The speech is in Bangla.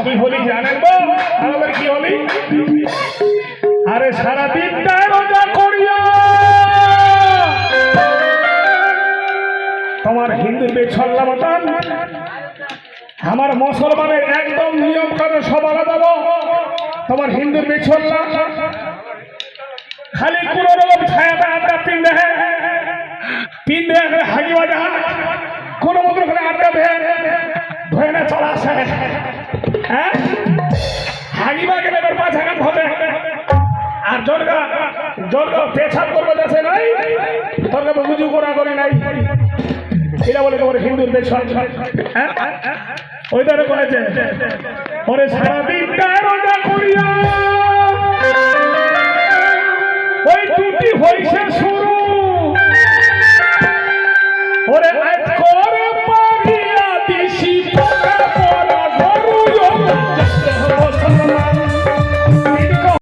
কি হলি জানেন তো? আমাদের কি হলি? আরে সারাদিনটা রোজা করিয়া তোমার হিন্দু বেছল্লা মতন আমার মুসলমানের একদম নিয়ম করে সব আলাদা। তোমার হিন্দুর বেছল্লা খালি কোন রকম ছায়াটা আড্ডা পিন দেয় হাগি বাজা কোন মতো করে আড্ডা দেয় ধরে না চলা আসে। হ্যাঁ হাগিবা গেলে এবার 5 হাজার হবে আর জর্গা পেছাব করবে দেশে নাই তোর কাছে বুঝু করা করে নাই। এটা বলে তোমার হিন্দুর বেছল। ওই ধরে বলেছে ওরে সারাদিনটা রোজা করিয়া